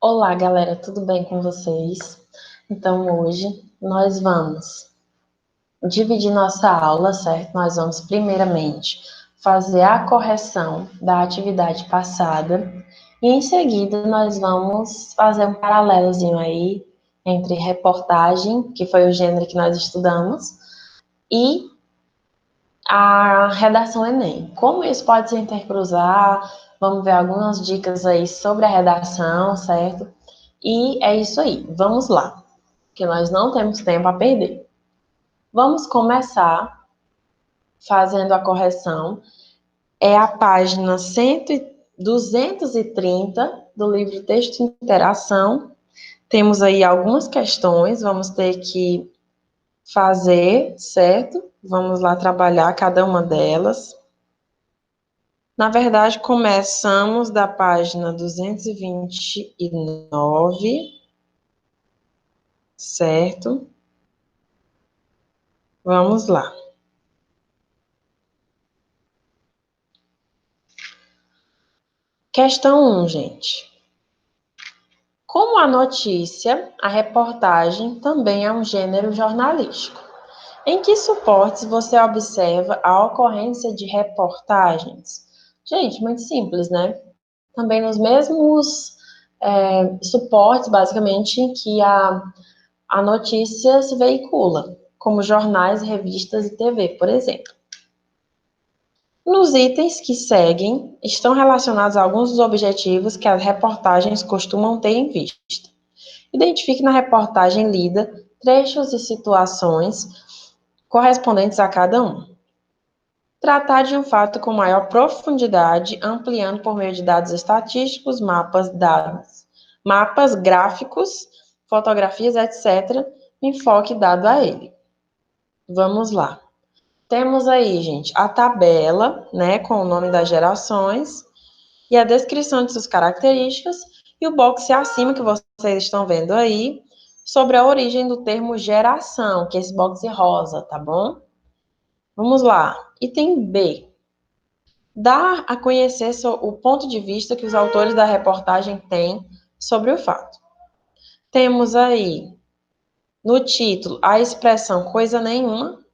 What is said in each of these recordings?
Olá, galera, tudo bem com vocês? Então, hoje nós vamos dividir nossa aula, certo? Nós vamos, primeiramente, fazer a correção da atividade passada e, em seguida, nós vamos fazer um paralelozinho aí entre reportagem, que foi o gênero que nós estudamos, e a redação Enem. Como isso pode se intercruzar? Vamos ver algumas dicas aí sobre a redação, certo? E é isso aí, vamos lá, que nós não temos tempo a perder. Vamos começar fazendo a correção. É a página 230 do livro Texto e Interação. Temos aí algumas questões, vamos ter que fazer, certo? Vamos lá trabalhar cada uma delas. Na verdade, começamos da página 229, certo? Vamos lá. Questão 1, gente. Como a notícia, a reportagem também é um gênero jornalístico. Em que suportes você observa a ocorrência de reportagens? Gente, muito simples, né? Também nos mesmos suportes, basicamente, em que a notícia se veicula, como jornais, revistas e TV, por exemplo. Nos itens que seguem, estão relacionados a alguns dos objetivos que as reportagens costumam ter em vista. Identifique na reportagem lida trechos e situações correspondentes a cada um. Tratar de um fato com maior profundidade, ampliando por meio de dados estatísticos, mapas, gráficos, fotografias, etc., enfoque dado a ele. Vamos lá. Temos aí, gente, a tabela, né, com o nome das gerações e a descrição de suas características e o box acima que vocês estão vendo aí sobre a origem do termo geração, que é esse box rosa, tá bom? Vamos lá. Item B. Dar a conhecer o ponto de vista que os autores da reportagem têm sobre o fato. Temos aí, no título, a expressão coisa nenhuma.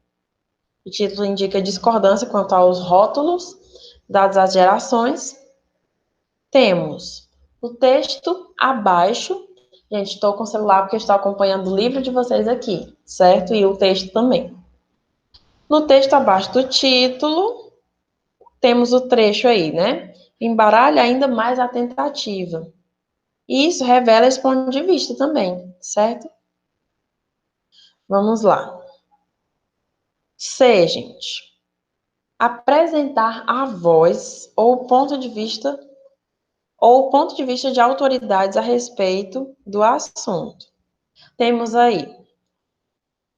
O título indica discordância quanto aos rótulos dados às gerações. Temos o texto abaixo. Gente, estou com o celular porque estou acompanhando o livro de vocês aqui, certo? E o texto também. No texto abaixo do título, temos o trecho aí, né? Embaralha ainda mais a tentativa. E isso revela esse ponto de vista também, certo? Vamos lá. C, gente. Apresentar a voz ou o ponto de vista de autoridades a respeito do assunto. Temos aí,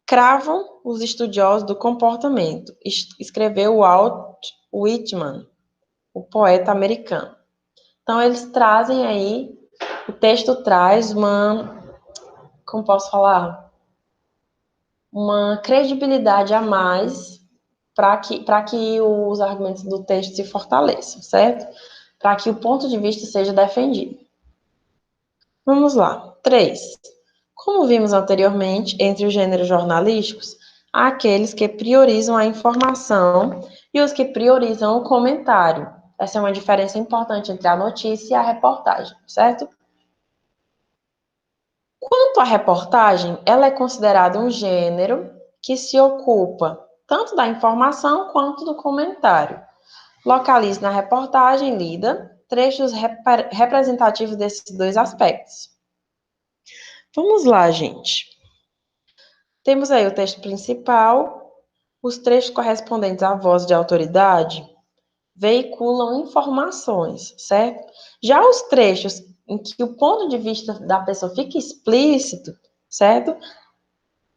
cravam os estudiosos do comportamento, escreveu Walt Whitman, o poeta americano. Então, eles trazem aí, o texto traz como posso falar? Uma credibilidade a mais para que os argumentos do texto se fortaleçam, certo? Para que o ponto de vista seja defendido. Vamos lá. 3. Como vimos anteriormente, entre os gêneros jornalísticos, há aqueles que priorizam a informação e os que priorizam o comentário. Essa é uma diferença importante entre a notícia e a reportagem, certo? Quanto à reportagem, ela é considerada um gênero que se ocupa tanto da informação quanto do comentário. Localize na reportagem lida trechos representativos desses dois aspectos. Vamos lá, gente. Temos aí o texto principal, os trechos correspondentes à voz de autoridade veiculam informações, certo? Já os trechos em que o ponto de vista da pessoa fica explícito, certo?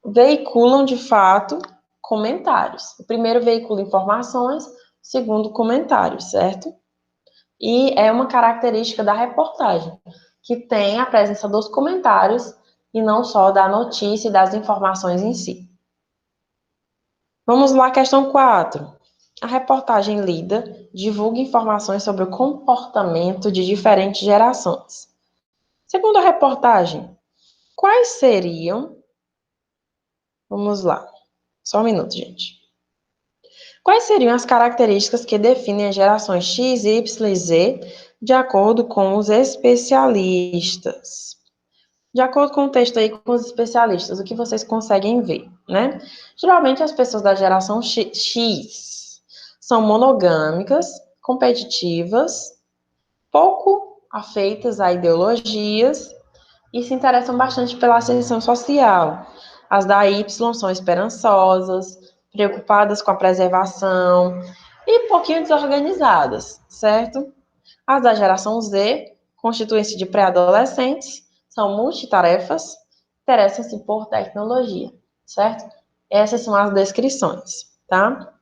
Veiculam, de fato, comentários. O primeiro veicula informações, o segundo comentários, certo? E é uma característica da reportagem, que tem a presença dos comentários e não só da notícia e das informações em si. Vamos lá, questão 4. A reportagem lida divulga informações sobre o comportamento de diferentes gerações. Segundo a reportagem, quais seriam... Vamos lá, só um minuto, gente. Quais seriam as características que definem as gerações X, Y e Z de acordo com os especialistas? De acordo com o texto aí com os especialistas, o que vocês conseguem ver, né? Geralmente as pessoas da geração X são monogâmicas, competitivas, pouco afeitas a ideologias e se interessam bastante pela ascensão social. As da Y são esperançosas, preocupadas com a preservação e um pouquinho desorganizadas, certo? As da geração Z constituem-se de pré-adolescentes, são multitarefas, interessam-se por tecnologia, certo? Essas são as descrições, tá?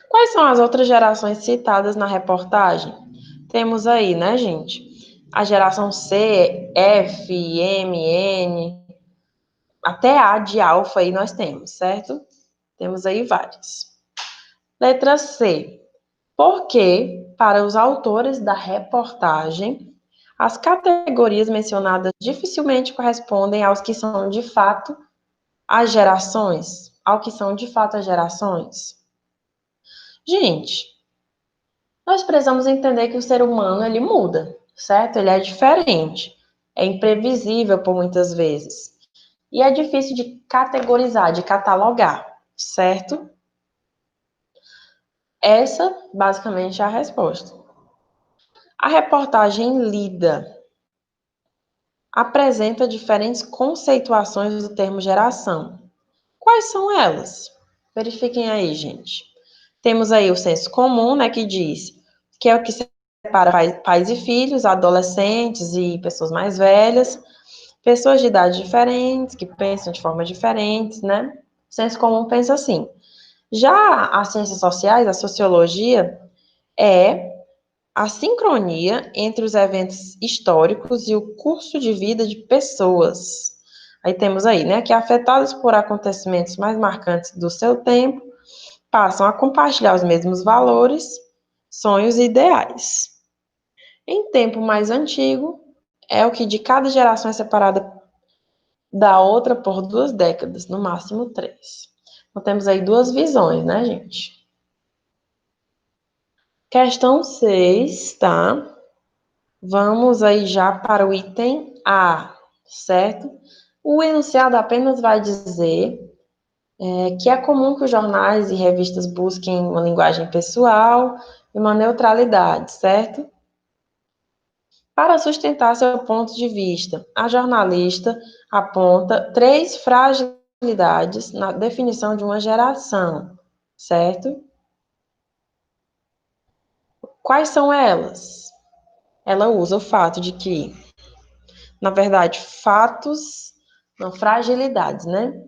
Quais são as outras gerações citadas na reportagem? Temos aí, né, gente? A geração C, F, M, N, até A de alfa aí nós temos, certo? Temos aí várias. Letra C. Porque, para os autores da reportagem, as categorias mencionadas dificilmente correspondem aos que são de fato as gerações, ao que são de fato as gerações. Gente, nós precisamos entender que o ser humano, ele muda, certo? Ele é diferente, é imprevisível por muitas vezes. E é difícil de categorizar, de catalogar, certo? Essa, basicamente, é a resposta. A reportagem lida apresenta diferentes conceituações do termo geração. Quais são elas? Verifiquem aí, gente. Temos aí o senso comum, né, que diz que é o que separa pais e filhos, adolescentes e pessoas mais velhas, pessoas de idades diferentes, que pensam de forma diferente, né? O senso comum pensa assim. Já as ciências sociais, a sociologia, é a sincronia entre os eventos históricos e o curso de vida de pessoas. Aí temos aí, né, que afetados por acontecimentos mais marcantes do seu tempo, passam a compartilhar os mesmos valores, sonhos e ideais. Em tempo mais antigo, é o que de cada geração é separada da outra por 2 décadas, no máximo 3. Então temos aí duas visões, né, gente? Questão 6, tá? Vamos aí já para o item A, certo? O enunciado apenas vai dizer que é comum que os jornais e revistas busquem uma linguagem pessoal e uma neutralidade, certo? Para sustentar seu ponto de vista, a jornalista aponta 3 fragilidades na definição de uma geração, certo? Quais são elas? Ela usa o fato de que, na verdade, fatos, não fragilidades, né?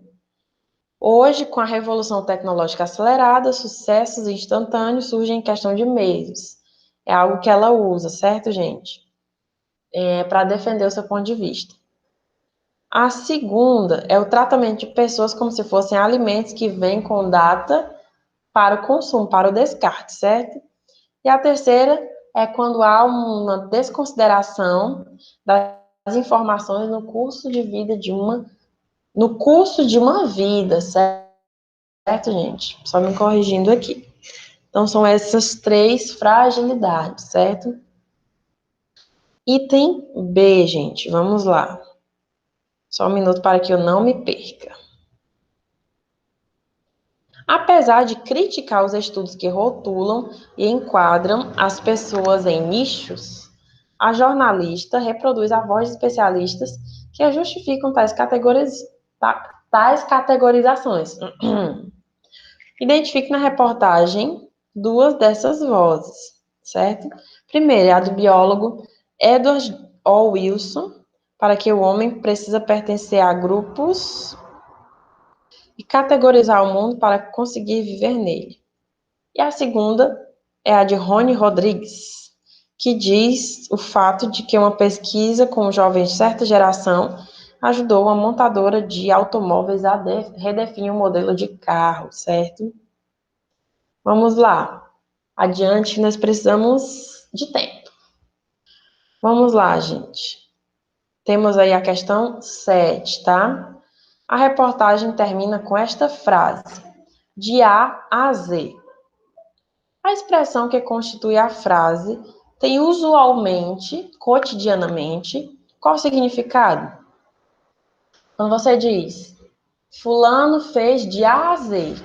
Hoje, com a revolução tecnológica acelerada, sucessos instantâneos surgem em questão de meses. É algo que ela usa, certo, gente? Para defender o seu ponto de vista. A segunda é o tratamento de pessoas como se fossem alimentos que vêm com data para o consumo, para o descarte, certo? E a terceira é quando há uma desconsideração das informações no curso de uma vida, certo, gente? Só me corrigindo aqui. Então, são essas 3 fragilidades, certo? Item B, gente, vamos lá. Só um minuto para que eu não me perca. Apesar de criticar os estudos que rotulam e enquadram as pessoas em nichos, a jornalista reproduz a voz de especialistas que justificam tais categorizações. Identifique na reportagem 2 dessas vozes, certo? Primeiro é a do biólogo Edward O. Wilson, para que o homem precisa pertencer a grupos e categorizar o mundo para conseguir viver nele. E a segunda é a de Rony Rodrigues, que diz o fato de que uma pesquisa com jovens de certa geração ajudou uma montadora de automóveis a redefinir o modelo de carro, certo? Vamos lá. Adiante, nós precisamos de tempo. Vamos lá, gente. Temos aí a questão 7, tá? A reportagem termina com esta frase: de A a Z. A expressão que constitui a frase tem usualmente, cotidianamente, qual o significado? Quando você diz, fulano fez de A a Z,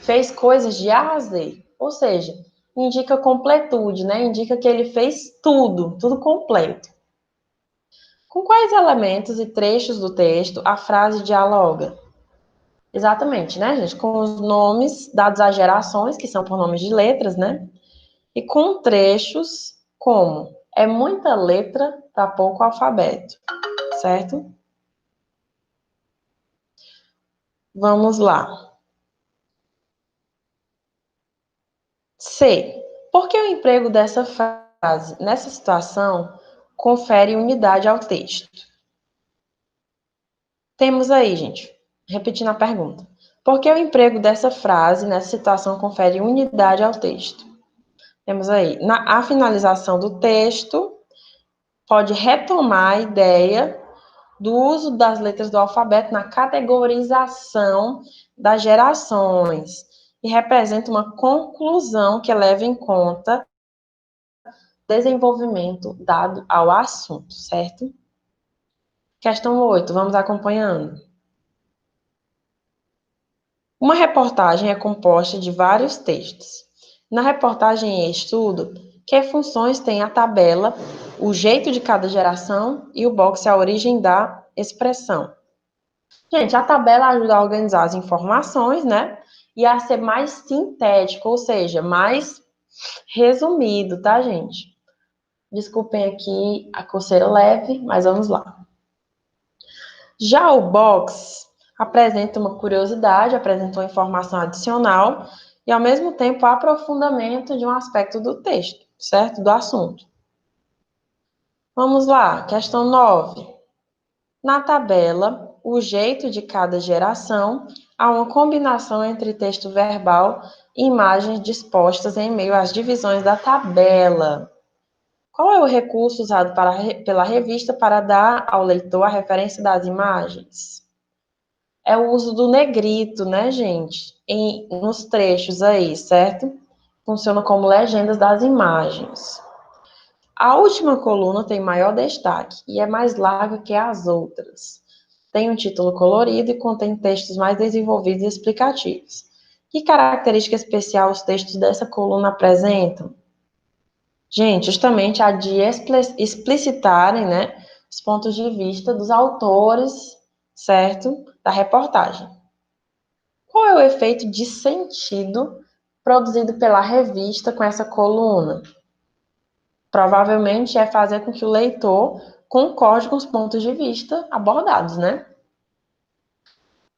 fez coisas de A a Z, ou seja, indica completude, né? Indica que ele fez tudo, tudo completo. Com quais elementos e trechos do texto a frase dialoga? Exatamente, né, gente? Com os nomes dados às gerações, que são por nomes de letras, né? E com trechos como é muita letra para pouco alfabeto, certo? Vamos lá. C. Por que o emprego dessa frase nessa situação confere unidade ao texto? Temos aí, gente, repetindo a pergunta. Por que o emprego dessa frase nessa situação confere unidade ao texto? Temos aí, a finalização do texto pode retomar a ideia do uso das letras do alfabeto na categorização das gerações e representa uma conclusão que leva em conta o desenvolvimento dado ao assunto, certo? Questão 8, vamos acompanhando. Uma reportagem é composta de vários textos. Na reportagem em estudo, que funções tem a tabela, o jeito de cada geração e o box a origem da expressão? Gente, a tabela ajuda a organizar as informações, né? E a ser mais sintético, ou seja, mais resumido, tá, gente? Desculpem aqui a coceira leve, mas vamos lá. Já o box apresenta uma curiosidade, apresenta uma informação adicional e, ao mesmo tempo, aprofundamento de um aspecto do texto, certo? Do assunto. Vamos lá, questão 9. Na tabela, o jeito de cada geração, há uma combinação entre texto verbal e imagens dispostas em meio às divisões da tabela. Qual é o recurso usado pela revista para dar ao leitor a referência das imagens? É o uso do negrito, né, gente? Nos trechos aí, certo? Funciona como legendas das imagens. A última coluna tem maior destaque e é mais larga que as outras. Tem um título colorido e contém textos mais desenvolvidos e explicativos. Que característica especial os textos dessa coluna apresentam? Gente, justamente a de explicitarem, né, os pontos de vista dos autores, certo? Da reportagem. Qual é o efeito de sentido produzido pela revista com essa coluna? Provavelmente é fazer com que o leitor concorde com os pontos de vista abordados, né?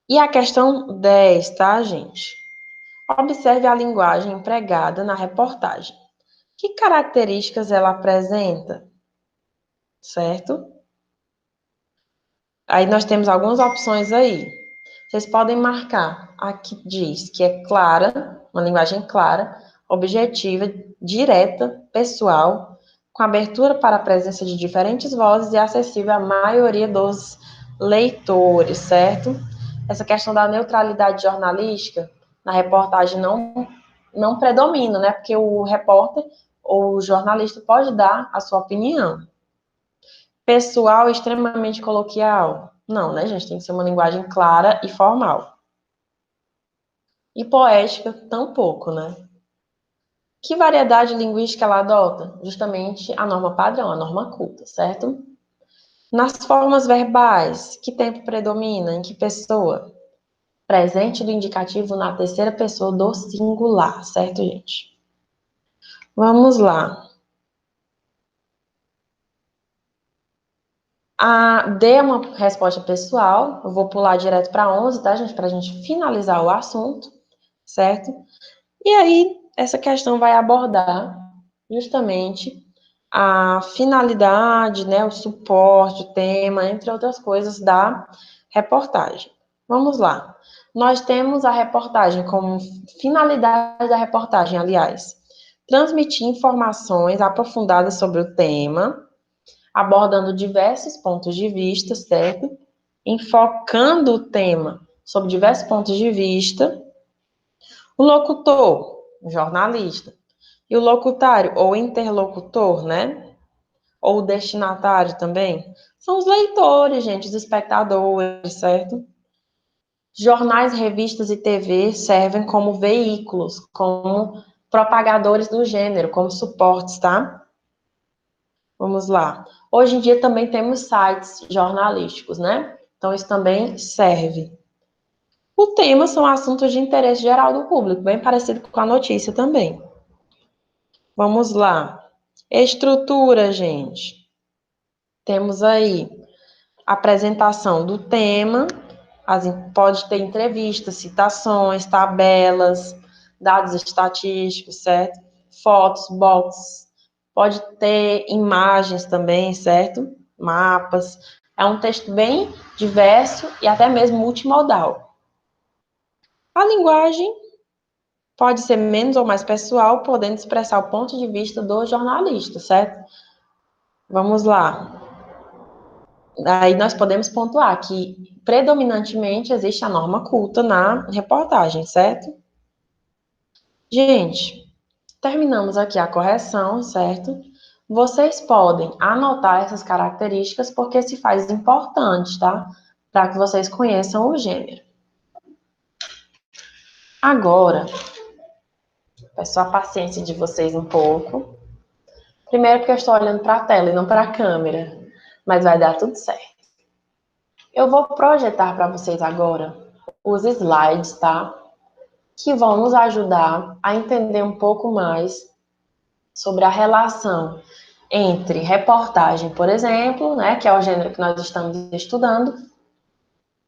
E a questão 10, tá, gente? Observe a linguagem empregada na reportagem. Que características ela apresenta? Certo? Aí nós temos algumas opções aí. Vocês podem marcar. Aqui diz que é clara, uma linguagem clara, objetiva, direta, pessoal, com abertura para a presença de diferentes vozes e acessível à maioria dos leitores, certo? Essa questão da neutralidade jornalística na reportagem não predomina, né? Porque o repórter ou o jornalista pode dar a sua opinião. Pessoal extremamente coloquial? Não, né, gente? Tem que ser uma linguagem clara e formal. E poética, tampouco, né? Que variedade linguística ela adota? Justamente a norma padrão, a norma culta, certo? Nas formas verbais, que tempo predomina? Em que pessoa? Presente do indicativo na terceira pessoa do singular, certo, gente? Vamos lá. A D é uma resposta pessoal. Eu vou pular direto para 11, tá, gente? Para a gente finalizar o assunto, certo? E aí, essa questão vai abordar justamente a finalidade, né, o suporte, o tema, entre outras coisas, da reportagem. Vamos lá. Nós temos a reportagem como finalidade da reportagem, aliás, transmitir informações aprofundadas sobre o tema, abordando diversos pontos de vista, certo? Enfocando o tema sob diversos pontos de vista. O locutor, o jornalista, e o locutário, ou interlocutor, né? Ou destinatário também, são os leitores, gente, os espectadores, certo? Jornais, revistas e TV servem como veículos, como propagadores do gênero, como suportes, tá? Vamos lá. Hoje em dia também temos sites jornalísticos, né? Então isso também serve. O tema são assuntos de interesse geral do público, bem parecido com a notícia também. Vamos lá. Estrutura, gente. Temos aí a apresentação do tema, pode ter entrevistas, citações, tabelas, dados estatísticos, certo? Fotos, boxes, pode ter imagens também, certo? Mapas. É um texto bem diverso e até mesmo multimodal. A linguagem pode ser menos ou mais pessoal, podendo expressar o ponto de vista do jornalista, certo? Vamos lá. Aí nós podemos pontuar que predominantemente existe a norma culta na reportagem, certo? Gente, terminamos aqui a correção, certo? Vocês podem anotar essas características porque se faz importante, tá? Para que vocês conheçam o gênero. Agora, peço a paciência de vocês um pouco. Primeiro porque eu estou olhando para a tela e não para a câmera, mas vai dar tudo certo. Eu vou projetar para vocês agora os slides, tá? Que vão nos ajudar a entender um pouco mais sobre a relação entre reportagem, por exemplo, né, que é o gênero que nós estamos estudando,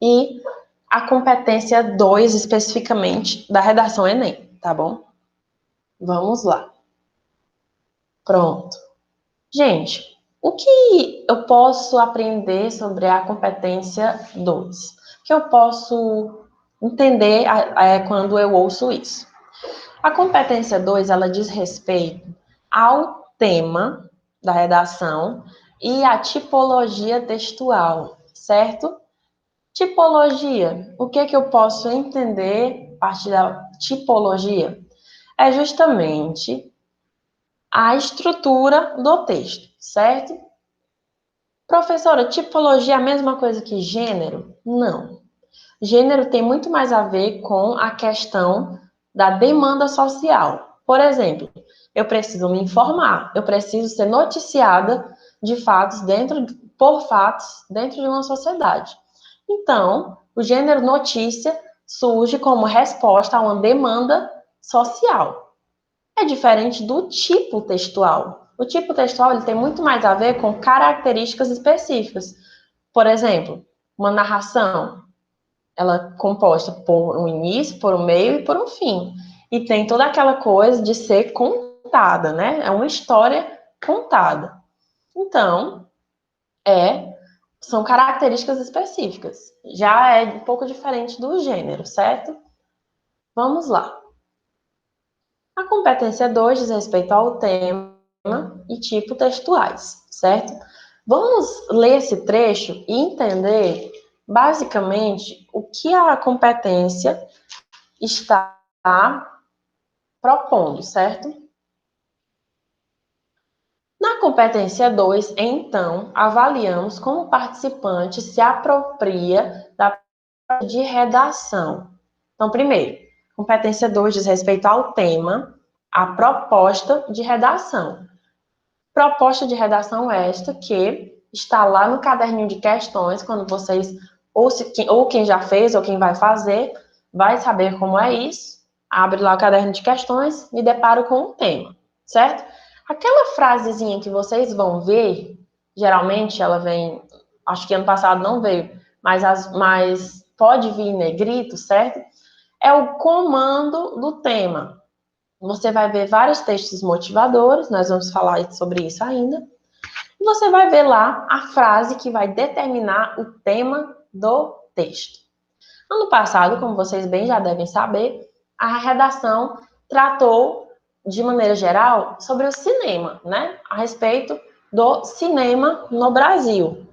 e a competência 2, especificamente, da redação Enem, tá bom? Vamos lá. Pronto. Gente, o que eu posso aprender sobre a competência 2? O que eu posso entender quando eu ouço isso? A competência 2, ela diz respeito ao tema da redação e à tipologia textual, certo? Tipologia, o que eu posso entender a partir da tipologia? É justamente a estrutura do texto, certo? Professora, tipologia é a mesma coisa que gênero? Não. Gênero tem muito mais a ver com a questão da demanda social. Por exemplo, eu preciso me informar, eu preciso ser noticiada de fatos por fatos dentro de uma sociedade. Então, o gênero notícia surge como resposta a uma demanda social. É diferente do tipo textual. O tipo textual ele tem muito mais a ver com características específicas. Por exemplo, uma narração, ela é composta por um início, por um meio e por um fim. E tem toda aquela coisa de ser contada, né? É uma história contada. Então, são características específicas. Já é um pouco diferente do gênero, certo? Vamos lá. A competência 2 diz respeito ao tema e tipo textuais, certo? Vamos ler esse trecho e entender, basicamente, o que a competência está propondo, certo? Na competência 2, então, avaliamos como o participante se apropria da de redação. Então, primeiro, competência 2 diz respeito ao tema, a proposta de redação. Proposta de redação esta que está lá no caderninho de questões, quando vocês, ou quem já fez, ou quem vai fazer, vai saber como é isso, abre lá o caderno de questões e depara com o tema, certo? Aquela frasezinha que vocês vão ver, geralmente ela vem, acho que ano passado não veio, mas pode vir em negrito, certo? É o comando do tema. Você vai ver vários textos motivadores, nós vamos falar sobre isso ainda. E você vai ver lá a frase que vai determinar o tema do texto. Ano passado, como vocês bem já devem saber, a redação tratou, de maneira geral, sobre o cinema, né? A respeito do cinema no Brasil.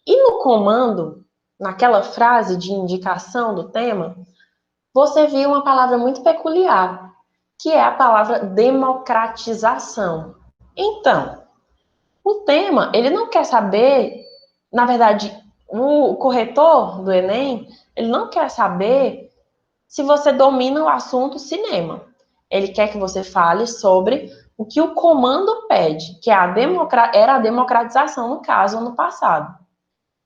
E no comando, naquela frase de indicação do tema, você viu uma palavra muito peculiar, que é a palavra democratização. Então, o tema, ele não quer saber, na verdade, o corretor do Enem, ele não quer saber se você domina o assunto cinema. Ele quer que você fale sobre o que o comando pede, que é era a democratização, no caso, ano passado.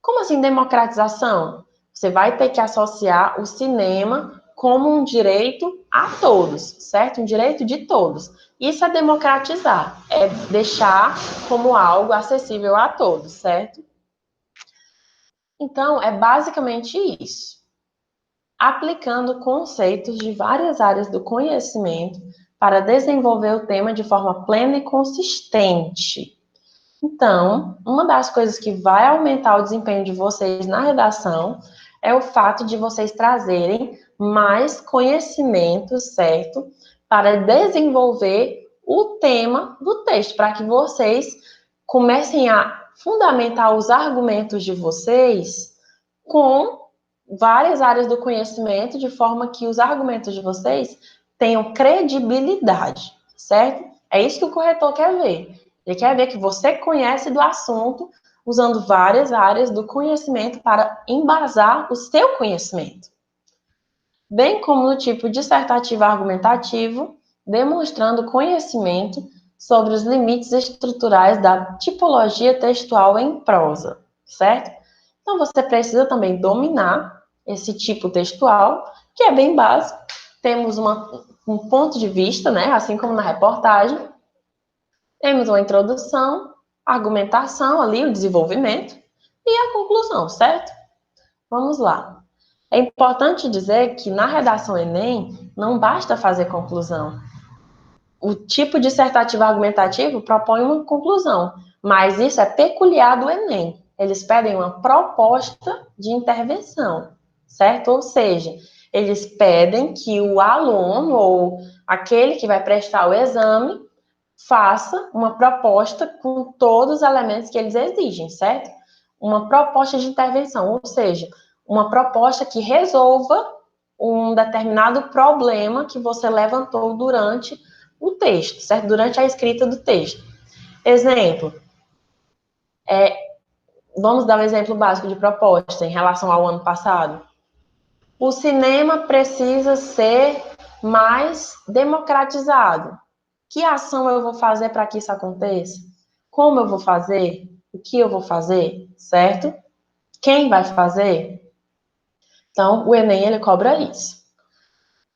Como assim democratização? Você vai ter que associar o cinema como um direito a todos, certo? Um direito de todos. Isso é democratizar, é deixar como algo acessível a todos, certo? Então, é basicamente isso. Aplicando conceitos de várias áreas do conhecimento para desenvolver o tema de forma plena e consistente. Então, uma das coisas que vai aumentar o desempenho de vocês na redação é o fato de vocês trazerem mais conhecimento, certo? Para desenvolver o tema do texto, para que vocês comecem a fundamentar os argumentos de vocês com várias áreas do conhecimento, de forma que os argumentos de vocês tenham credibilidade, certo? É isso que o corretor quer ver. Ele quer ver que você conhece do assunto, usando várias áreas do conhecimento para embasar o seu conhecimento. Bem como no tipo dissertativo argumentativo, demonstrando conhecimento sobre os limites estruturais da tipologia textual em prosa, certo? Então, você precisa também dominar esse tipo textual, que é bem básico. Temos um ponto de vista, né? Assim como na reportagem. Temos uma introdução, argumentação ali, o desenvolvimento e a conclusão, certo? Vamos lá. É importante dizer que na redação Enem não basta fazer conclusão. O tipo dissertativo argumentativo propõe uma conclusão, mas isso é peculiar do Enem. Eles pedem uma proposta de intervenção, certo? Ou seja, eles pedem que o aluno ou aquele que vai prestar o exame faça uma proposta com todos os elementos que eles exigem, certo? Uma proposta de intervenção, ou seja, uma proposta que resolva um determinado problema que você levantou durante o texto, certo? Durante a escrita do texto. Exemplo, vamos dar um exemplo básico de proposta em relação ao ano passado. O cinema precisa ser mais democratizado. Que ação eu vou fazer para que isso aconteça? Como eu vou fazer? O que eu vou fazer? Certo? Quem vai fazer? Então, o Enem, ele cobra isso.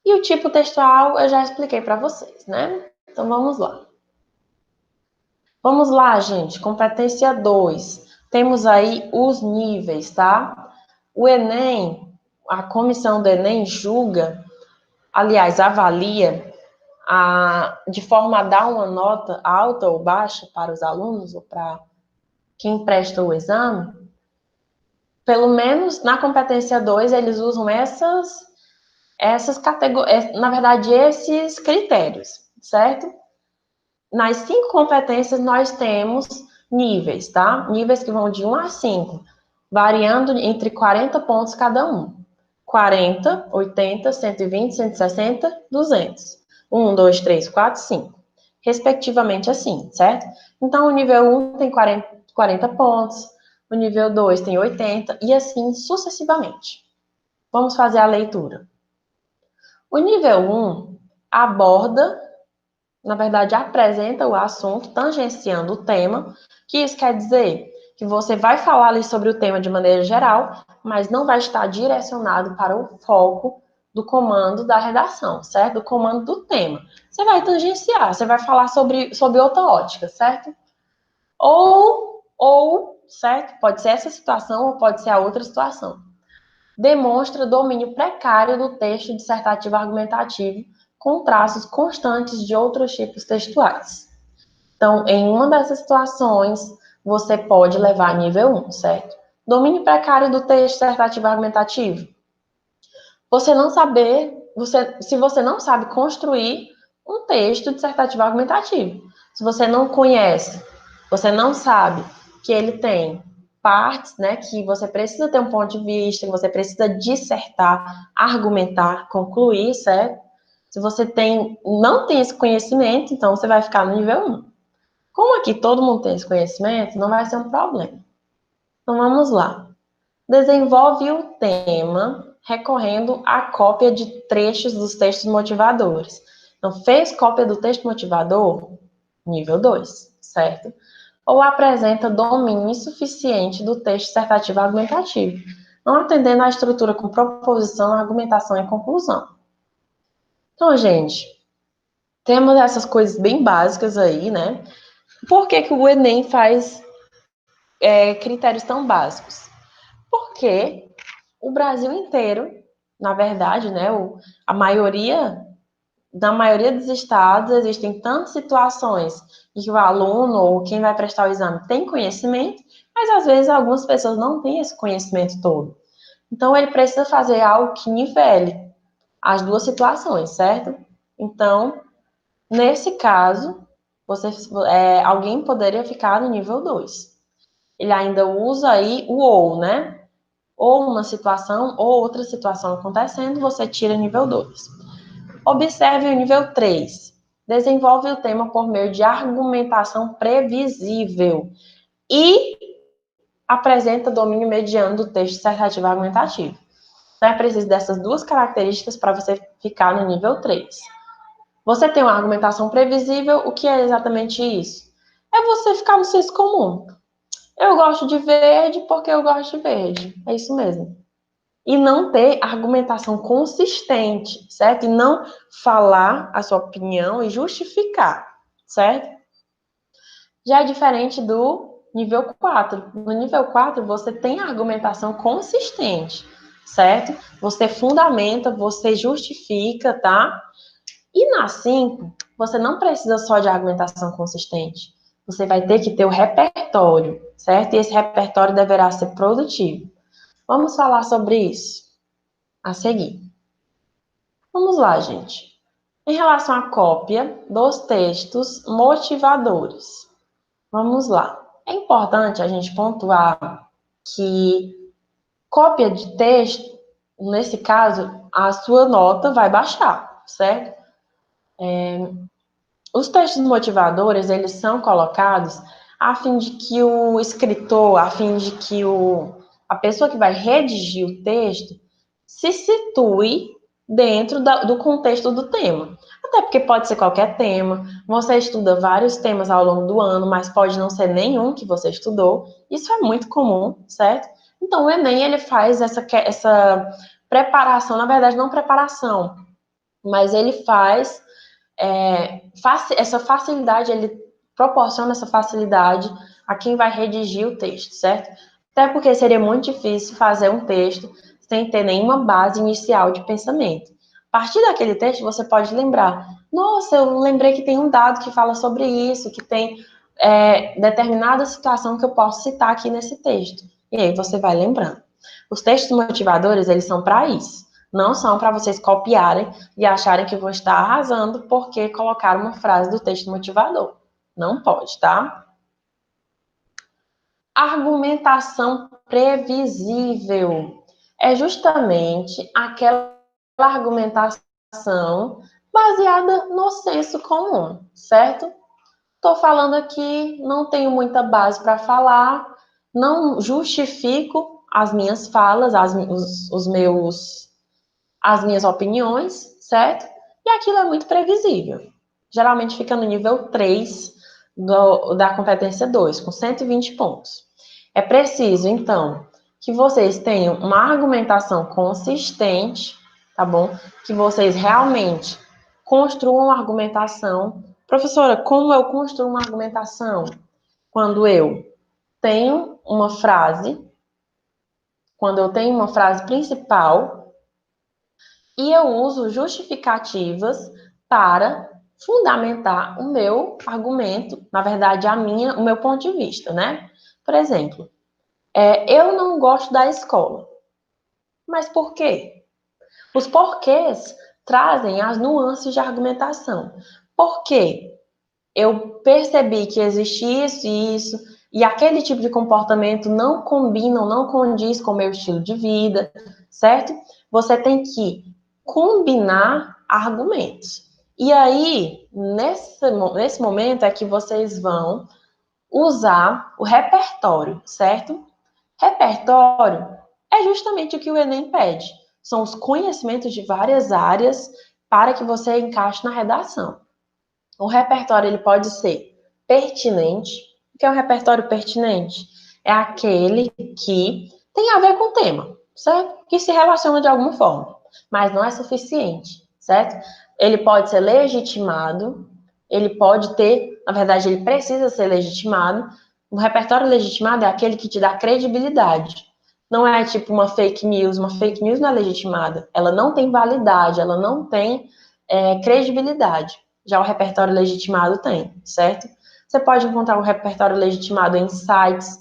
E o tipo textual eu já expliquei para vocês, né? Então, vamos lá. Vamos lá, gente. Competência 2. Temos aí os níveis, tá? O Enem, a comissão do Enem julga, aliás, avalia de forma a dar uma nota alta ou baixa para os alunos ou para quem presta o exame, pelo menos na competência 2, eles usam essas categorias, na verdade, esses critérios, certo? Nas 5 competências, nós temos níveis, tá? Níveis que vão de 1 a 5, variando entre 40 pontos cada um. 40, 80, 120, 160, 200. 1, 2, 3, 4, 5. Respectivamente assim, certo? Então, o nível 1 tem 40 pontos, o nível 2 tem 80, e assim sucessivamente. Vamos fazer a leitura. O nível 1 aborda, na verdade, apresenta o assunto, tangenciando o tema, que isso quer dizer que você vai falar ali sobre o tema de maneira geral, mas não vai estar direcionado para o foco do comando da redação, certo? Do comando do tema. Você vai tangenciar, você vai falar sobre outra ótica, certo? Certo? Pode ser essa situação ou pode ser a outra situação. Demonstra domínio precário do texto dissertativo argumentativo com traços constantes de outros tipos textuais. Então, em uma dessas situações, você pode levar a nível 1, certo? Domínio precário do texto dissertativo argumentativo. Se você não sabe construir um texto dissertativo argumentativo, se você não conhece Você não sabe que ele tem partes, né, que você precisa ter um ponto de vista, que você precisa dissertar, argumentar, concluir, certo? Se você não tem esse conhecimento, então você vai ficar no nível 1. Como aqui todo mundo tem esse conhecimento, não vai ser um problema. Então vamos lá. Desenvolve o tema recorrendo à cópia de trechos dos textos motivadores. Então, fez cópia do texto motivador? Nível 2, certo? Ou apresenta domínio insuficiente do texto dissertativo argumentativo, não atendendo à estrutura com proposição, argumentação e conclusão. Então, gente, temos essas coisas bem básicas aí, né? Por que que o Enem faz critérios tão básicos? Porque o Brasil inteiro, na verdade, né, na maioria dos estados, existem tantas situações em que o aluno ou quem vai prestar o exame tem conhecimento, mas às vezes algumas pessoas não têm esse conhecimento todo. Então, ele precisa fazer algo que nivele as duas situações, certo? Então, nesse caso, alguém poderia ficar no nível 2. Ele ainda usa aí o ou, né? Ou uma situação ou outra situação acontecendo, você tira nível 2. Observe o nível 3. Desenvolve o tema por meio de argumentação previsível e apresenta domínio mediano do texto dissertativo argumentativo. Então, é preciso dessas duas características para você ficar no nível 3. Você tem uma argumentação previsível, o que é exatamente isso? É você ficar no senso comum. Eu gosto de verde porque eu gosto de verde. É isso mesmo. E não ter argumentação consistente, certo? E não falar a sua opinião e justificar, certo? Já é diferente do nível 4. No nível 4, você tem argumentação consistente, certo? Você fundamenta, você justifica, tá? E na 5, você não precisa só de argumentação consistente. Você vai ter que ter o repertório, certo? E esse repertório deverá ser produtivo. Vamos falar sobre isso a seguir. Vamos lá, gente. Em relação à cópia dos textos motivadores, vamos lá. É importante a gente pontuar que cópia de texto, nesse caso, a sua nota vai baixar, certo? Os textos motivadores, eles são colocados a fim de que o escritor, a fim de que a pessoa que vai redigir o texto se situe dentro do contexto do tema. Até porque pode ser qualquer tema, você estuda vários temas ao longo do ano, mas pode não ser nenhum que você estudou. Isso é muito comum, certo? Então, o Enem, ele faz essa preparação, na verdade, não preparação, mas ele faz essa facilidade, ele proporciona essa facilidade a quem vai redigir o texto, certo? Até porque seria muito difícil fazer um texto sem ter nenhuma base inicial de pensamento. A partir daquele texto, você pode lembrar: nossa, eu lembrei que tem um dado que fala sobre isso, que tem determinada situação que eu posso citar aqui nesse texto. E aí você vai lembrando. Os textos motivadores, eles são para isso. Não são para vocês copiarem e acharem que vão estar arrasando porque colocaram uma frase do texto motivador. Não pode, tá? Argumentação previsível é justamente aquela argumentação baseada no senso comum, certo? Estou falando aqui, não tenho muita base para falar, não justifico as minhas falas, as minhas opiniões, certo? E aquilo é muito previsível. Geralmente fica no nível 3 da competência 2, com 120 pontos. É preciso, então, que vocês tenham uma argumentação consistente, tá bom? Que vocês realmente construam uma argumentação. Professora, como eu construo uma argumentação? Quando eu tenho uma frase, quando eu tenho uma frase principal, e eu uso justificativas para fundamentar o meu argumento, na verdade, o meu ponto de vista, né? Por exemplo, eu não gosto da escola. Mas por quê? Os porquês trazem as nuances de argumentação. Por quê? eu percebi que existe isso e isso, e aquele tipo de comportamento não combina ou não condiz com o meu estilo de vida, certo? Você tem que combinar argumentos. E aí, nesse momento é que vocês vão usar o repertório, certo? Repertório é justamente o que o Enem pede. São os conhecimentos de várias áreas para que você encaixe na redação. O repertório ele pode ser pertinente. O que é um repertório pertinente? É aquele que tem a ver com o tema, certo? Que se relaciona de alguma forma, mas não é suficiente, certo? Ele pode ser legitimado, ele pode ter, na verdade, ele precisa ser legitimado. O repertório legitimado é aquele que te dá credibilidade. Não é tipo uma fake news não é legitimada, ela não tem validade, ela não tem credibilidade. Já o repertório legitimado tem, certo? Você pode encontrar o repertório legitimado em sites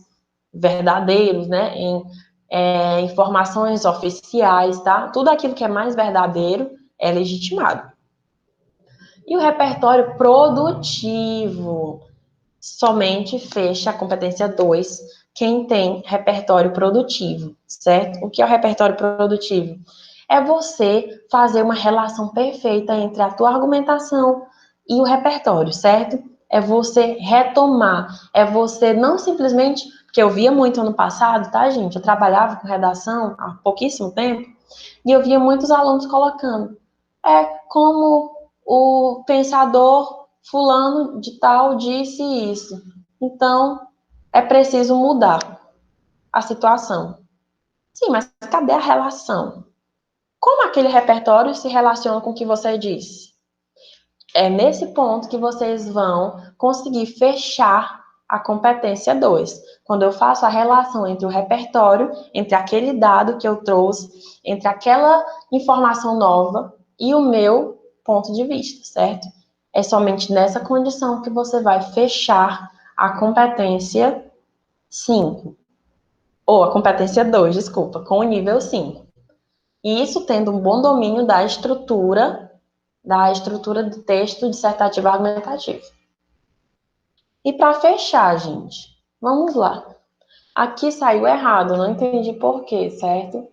verdadeiros, né? Em informações oficiais, tá? Tudo aquilo que é mais verdadeiro é legitimado. E o repertório produtivo somente fecha a competência 2 quem tem repertório produtivo, certo? O que é o repertório produtivo? É você fazer uma relação perfeita entre a tua argumentação e o repertório, certo? É você retomar, é você não simplesmente, porque eu via muito ano passado, tá, gente? Eu trabalhava com redação há pouquíssimo tempo, e eu via muitos alunos colocando. É como o pensador fulano de tal disse isso. Então, é preciso mudar a situação. Sim, mas cadê a relação? Como aquele repertório se relaciona com o que você disse? É nesse ponto que vocês vão conseguir fechar a competência 2. Quando eu faço a relação entre o repertório, entre aquele dado que eu trouxe, entre aquela informação nova e o meu ponto de vista, certo? É somente nessa condição que você vai fechar a competência 5, ou a competência 2, desculpa, com o nível 5. E isso tendo um bom domínio da estrutura do texto dissertativo argumentativo. E para fechar, gente, vamos lá. Aqui saiu errado, não entendi por quê, certo?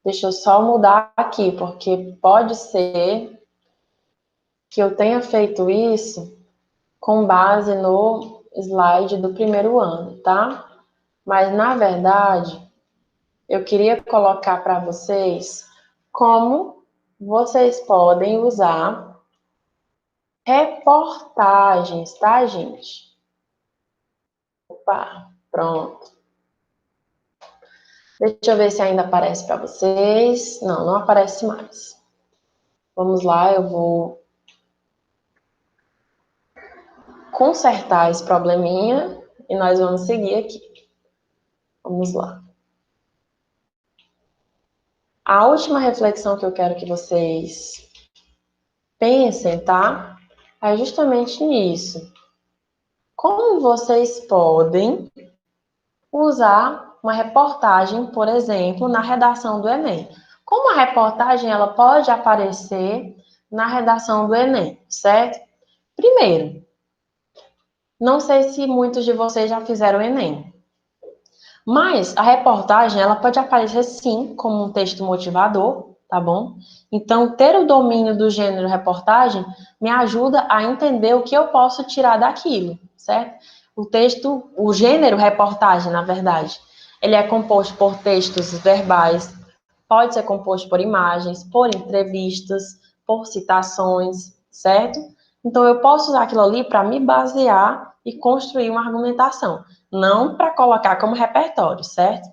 Deixa eu só mudar aqui, porque pode ser que eu tenha feito isso com base no slide do primeiro ano, tá? Mas, na verdade, eu queria colocar para vocês como vocês podem usar reportagens, tá, gente? Opa, pronto. Deixa eu ver se ainda aparece para vocês. Não, não aparece mais. Vamos lá, eu vou consertar esse probleminha e nós vamos seguir aqui. Vamos lá. A última reflexão que eu quero que vocês pensem, tá? É justamente nisso. Como vocês podem usar uma reportagem, por exemplo, na redação do Enem? Como a reportagem ela pode aparecer na redação do Enem, certo? Primeiro, não sei se muitos de vocês já fizeram o Enem, mas a reportagem ela pode aparecer sim como um texto motivador, tá bom? Então, ter o domínio do gênero reportagem me ajuda a entender o que eu posso tirar daquilo, certo? O gênero reportagem, na verdade, ele é composto por textos verbais, pode ser composto por imagens, por entrevistas, por citações, certo? Então, eu posso usar aquilo ali para me basear e construir uma argumentação, não para colocar como repertório, certo?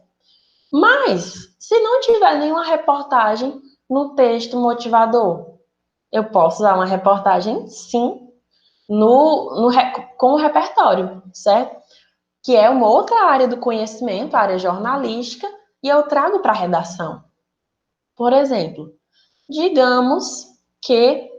Mas, se não tiver nenhuma reportagem no texto motivador, eu posso usar uma reportagem, sim, com o repertório, certo? Que é uma outra área do conhecimento, a área jornalística, e eu trago para a redação. Por exemplo, digamos que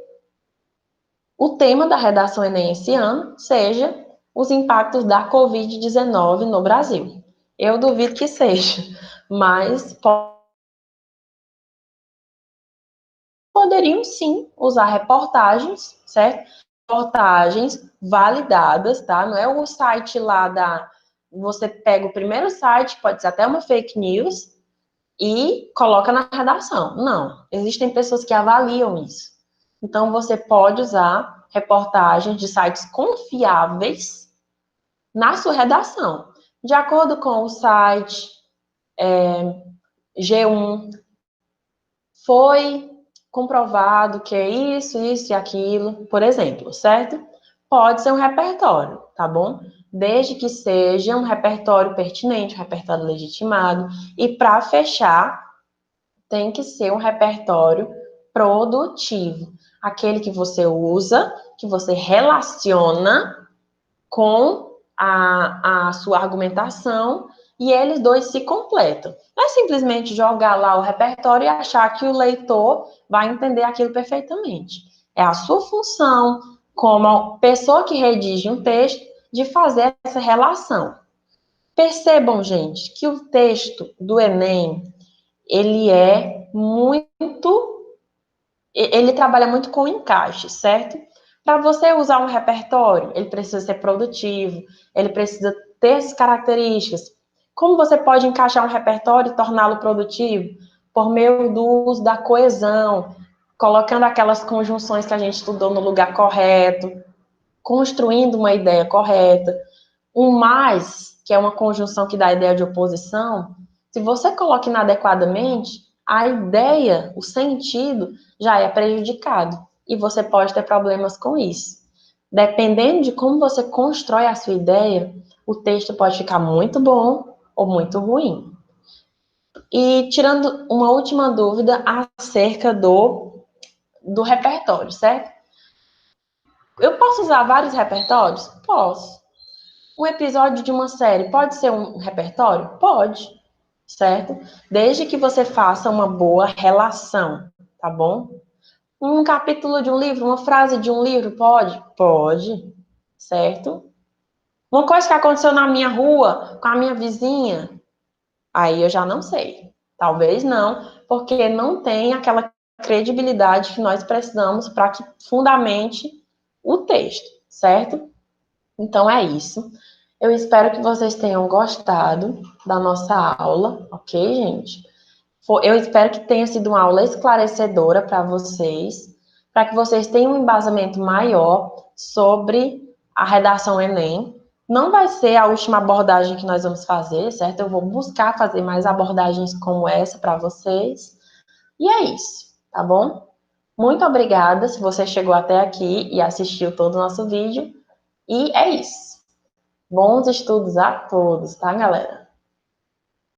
o tema da redação Enem esse ano seja os impactos da Covid-19 no Brasil. Eu duvido que seja, mas poderiam sim usar reportagens, certo? reportagens validadas, tá? Não é o site lá da... Você pega o primeiro site, pode ser até uma fake news, e coloca na redação. Não, existem pessoas que avaliam isso. Então, você pode usar reportagens de sites confiáveis na sua redação. De acordo com o site, G1, foi comprovado que é isso, isso e aquilo, por exemplo, certo? Pode ser um repertório, tá bom? Desde que seja um repertório pertinente, um repertório legitimado. E para fechar, tem que ser um repertório produtivo. Aquele que você usa, que você relaciona com a sua argumentação e eles dois se completam. Não é simplesmente jogar lá o repertório e achar que o leitor vai entender aquilo perfeitamente. É a sua função, como pessoa que redige um texto, de fazer essa relação. Percebam, gente, que o texto do Enem, ele é muito... Ele trabalha muito com encaixe, certo? Para você usar um repertório, ele precisa ser produtivo, ele precisa ter essas características. Como você pode encaixar um repertório e torná-lo produtivo? Por meio do uso da coesão, colocando aquelas conjunções que a gente estudou no lugar correto, construindo uma ideia correta. Um mais, que é uma conjunção que dá a ideia de oposição, se você coloca inadequadamente, a ideia, o sentido, já é prejudicado. E você pode ter problemas com isso. Dependendo de como você constrói a sua ideia, o texto pode ficar muito bom ou muito ruim. E tirando uma última dúvida acerca do repertório, certo? Eu posso usar vários repertórios? Posso. Um episódio de uma série pode ser um repertório? Pode, certo? Desde que você faça uma boa relação, tá bom? Um capítulo de um livro, uma frase de um livro, pode? Pode, certo? Uma coisa que aconteceu na minha rua, com a minha vizinha, aí eu já não sei. Talvez não, porque não tem aquela credibilidade que nós precisamos para que fundamente o texto, certo? Então é isso. Eu espero que vocês tenham gostado da nossa aula, ok, gente? Eu espero que tenha sido uma aula esclarecedora para que vocês tenham um embasamento maior sobre a redação Enem. Não vai ser a última abordagem que nós vamos fazer, certo? Eu vou buscar fazer mais abordagens como essa para vocês. E é isso, tá bom? Muito obrigada se você chegou até aqui e assistiu todo o nosso vídeo. E é isso. Bons estudos a todos, tá, galera?